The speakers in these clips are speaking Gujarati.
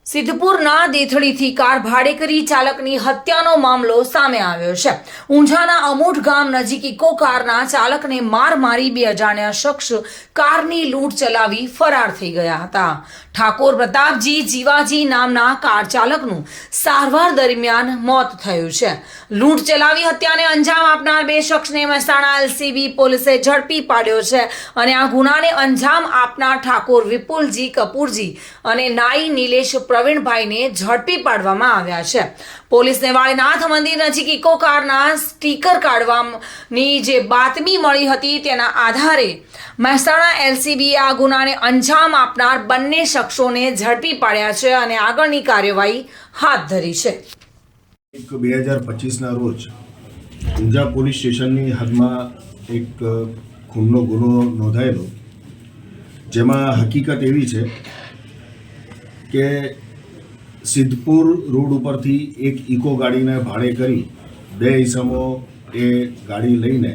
સિદ્ધપુરના દેથળીથી કાર ભાડે કરી ચાલકની હત્યાનો મામલો સામે આવ્યો છે। ઊંઝાના અમોઠ ગામ નજીક ઇકો કારના ચાલકને માર મારી બે અજાણ્યા શખ્સ કારની લૂંટ ચલાવી ફરાર થઈ ગયા હતા। ઠાકોર પ્રતાપજી જીવાજી નામના કાર ચાલકનું સારવાર દરમિયાન મોત થયું છે। લૂંટ ચલાવી હત્યાને અંજામ આપનાર બે શખ્સને મહેસાણા એલસીબી પોલીસે ઝડપી પાડ્યો છે અને આ ગુનાને અંજામ આપનાર ઠાકોર વિપુલજી કપૂરજી અને નાઈ નિલેશ પ્રવીણભાઈને ઝડપી પાડવામાં આવ્યા છે। પોલીસને વાળીનાથ મંદિર નજીક ઇકો કારના સ્ટીકર કાઢવાની જે બાતમી મળી હતી તેના આધારે મહેસાણા એલસીબીએ આ ગુનાને અંજામ આપનાર બંને શખ્સોને ઝડપી પાડ્યા છે અને આગળની કાર્યવાહી હાથ ધરી છે। 2025ના રોજ ઊંઝા પોલીસ સ્ટેશનની હદમાં એક ખૂનનો ગુનો નોંધાયેલો, જેમાં હકીકત એવી છે કે સિદ્ધપુર રોડ ઉપરથી એક ઇકો ગાડીને ભાડે કરી બે ઈસમો એ ગાડી લઈને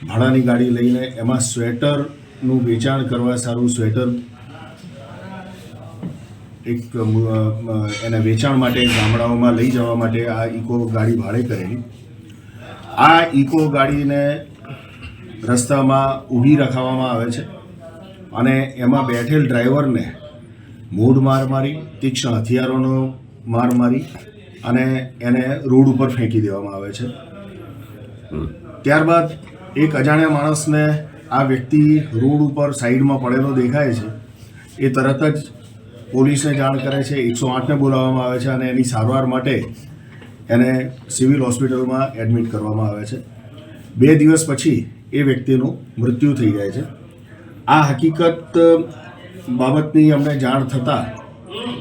ભાડાની ગાડી લઈને એમાં સ્વેટરનું વેચાણ કરવા સારું સ્વેટર એક એને વેચાણ માટે ગામડાઓમાં લઈ જવા માટે આ ઇકો ગાડી ભાડે કરેલી। આ ઇકો ગાડીને રસ્તામાં ઊભી રખાવવામાં આવે છે અને એમાં બેઠેલ ડ્રાઈવરને મૂઢ માર મારી, તીક્ષ્ણ હથિયારોનો માર મારી અને એને રોડ ઉપર ફેંકી દેવામાં આવે છે। ત્યારબાદ એક અજાણ્યા માણસને આ વ્યક્તિ રોડ ઉપર સાઈડમાં પડેલો દેખાય છે, એ તરત જ પોલીસને જાણ કરે છે, 108ને બોલાવવામાં આવે છે અને એની સારવાર માટે એને સિવિલ હોસ્પિટલમાં એડમિટ કરવામાં આવે છે। 2 દિવસ પછી એ વ્યક્તિનું મૃત્યુ થઈ જાય છે। આ હકીકત બાબતની અમને જાણ થતાં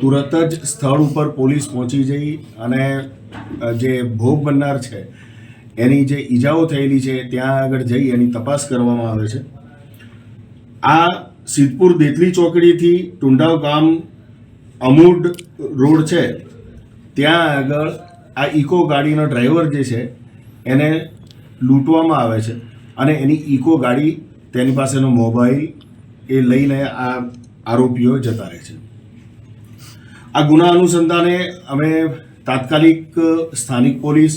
તુરત જ સ્થળ ઉપર પોલીસ પહોંચી જઈ અને જે ભોગ બનનાર છે એની જે ઈજાઓ થયેલી છે ત્યાં આગળ જઈ એની તપાસ કરવામાં આવે છે। આ સિદ્ધપુર દેથલી ચોકડીથી ટુંડાવ ગામ અમૂડ રોડ છે, ત્યાં આગળ આ ઇકો ગાડીનો ડ્રાઈવર જે છે એને લૂંટવામાં આવે છે અને એની ઇકો ગાડી, તેની પાસેનો મોબાઈલ એ લઈને આ આરોપીઓ જતા રહે છે। આ ગુના અનુસંધાને અમે તાત્કાલિક સ્થાનિક police,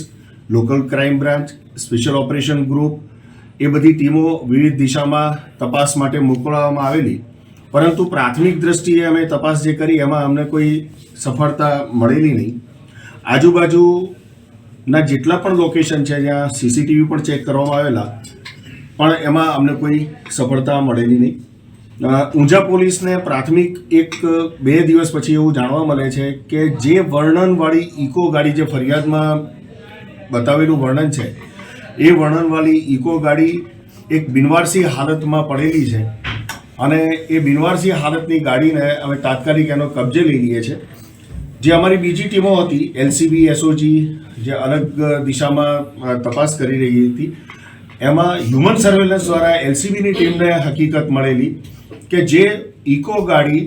local crime branch, special operation group એ બધી ટીમો વિવિધ દિશામાં તપાસ માટે મોકલવામાં આવેલી, પરંતુ પ્રાથમિક દ્રષ્ટિએ અમે તપાસ જે કરી એમાં અમને કોઈ સફળતા મળેલી નહીં। આજુબાજુના જેટલા પણ લોકેશન છે જ્યાં સીસીટીવી પણ ચેક કરવામાં આવેલા, પણ એમાં અમને કોઈ સફળતા મળેલી નહીં। ઊંઝા પોલીસને પ્રાથમિક 1-2 દિવસ પછી એવું જાણવા મળે છે કે જે વર્ણનવાળી ઇકો ગાડી, જે ફરિયાદમાં બતાવેલું વર્ણન છે એ વર્ણનવાળી ઇકો ગાડી એક બિનવારસી હાલતમાં પડેલી છે અને એ બિનવારસી હાલતની ગાડીને અમે તાત્કાલિક એનો કબજે લઈ લઈએ છીએ। જે અમારી બીજી ટીમો હતી, એલસીબી, એસઓજી, જે અલગ દિશામાં તપાસ કરી રહી હતી, એમાં હ્યુમન સર્વેલન્સ દ્વારા એલસીબીની ટીમને હકીકત મળેલી કે જે ઇકો ગાડી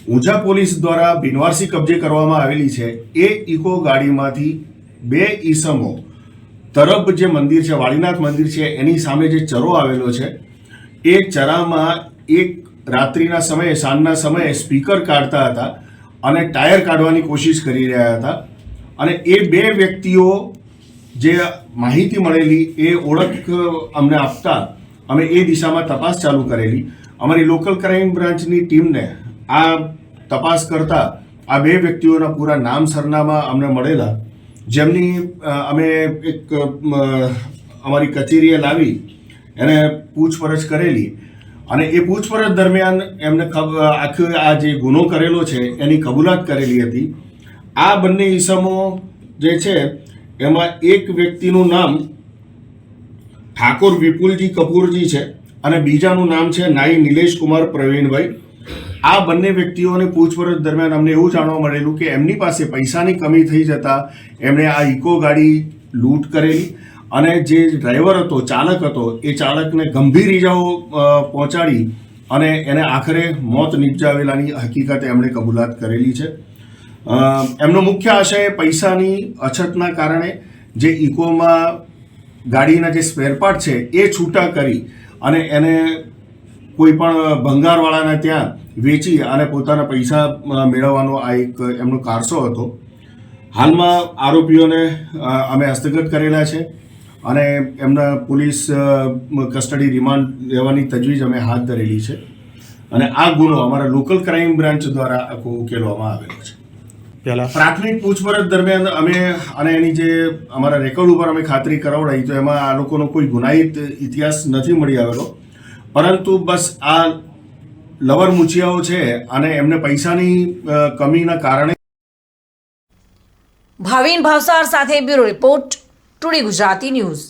ઊંઝા પોલીસ દ્વારા બિનવારસી કબજે કરવામાં આવેલી છે એ ઇકો ગાડીમાંથી 2 ઈસમો તરફ જે મંદિર છે, વાળીનાથ મંદિર છે, એની સામે જે ચરો આવેલો છે એ ચરામાં એક રાત્રિના સમયે, સાંજના સમયે સ્પીકર કાઢતા હતા અને ટાયર કાઢવાની કોશિશ કરી રહ્યા હતા અને એ 2 વ્યક્તિઓ જે માહિતી મળેલી એ ઓળખ અમને આપતા અમે એ દિશામાં તપાસ ચાલુ કરેલી। અમારી લોકલ ક્રાઇમ બ્રાન્ચની ટીમને આ તપાસ કરતા આ 2 વ્યક્તિઓના પૂરા નામ સરનામા અમને મળેલા, જેમની અમે એક અમારી કચેરીએ લાવી એને પૂછપરછ કરેલી અને એ પૂછપરછ દરમિયાન એમને આખો આ જે ગુનો કરેલો છે એની કબૂલાત કરેલી હતી। આ બંને ઈસમો જે છે એમાં એક વ્યક્તિનું નામ ઠાકોર વિપુલજી કપૂરજી છે અને બીજાનું નામ છે નાઈ નિલેશ કુમાર પ્રવીણભાઈ। આ બંને વ્યક્તિઓને પૂછપરછ દરમિયાન અમને એવું જાણવા મળેલું કે એમની પાસે પૈસાની કમી થઈ જતાં એમણે આ ઇકો ગાડી લૂંટ કરેલી અને જે ડ્રાઈવર હતો, ચાલક હતો, એ ચાલકને ગંભીર ઈજાઓ પહોંચાડી અને એને આખરે મોત નિપજાવેલાની હકીકત એમણે કબૂલાત કરેલી છે। એમનો મુખ્ય આશય પૈસાની અછતના કારણે જે ઇકોમાં ગાડીના જે સ્પેરપાર્ટ છે એ છૂટા કરી અને એને કોઈ પણ ભંગારવાળાને ત્યાં વેચી અને પોતાના પૈસા મેળવવાનો આ એક એમનો કારસો હતો. હાલમાં આરોપીઓને અમે હસ્તગત કરેલા છે અને એમના પોલીસ કસ્ટડી રિમાન્ડ લેવાની તજવીજ અમે હાથ ધરેલી છે અને આ ગુનો અમારા લોકલ ક્રાઇમ બ્રાન્ચ દ્વારા આખો ઉકેલવામાં આવેલો છે. પ્રાથમિક પૂછપરછ દરમિયાન અમે અને એની જે અમારા રેકોર્ડ ઉપર અમે ખાતરી કરાવડાવી તો એમાં આ લોકોનો કોઈ ગુનાહિત ઇતિહાસ નથી મળી આવેલો, પરંતુ બસ આ લવર મુચિયાઓ છે અને એમને પૈસાની કમીના કારણે. ભાવિન ભાવસાર સાથે bureau report, today Gujarati news.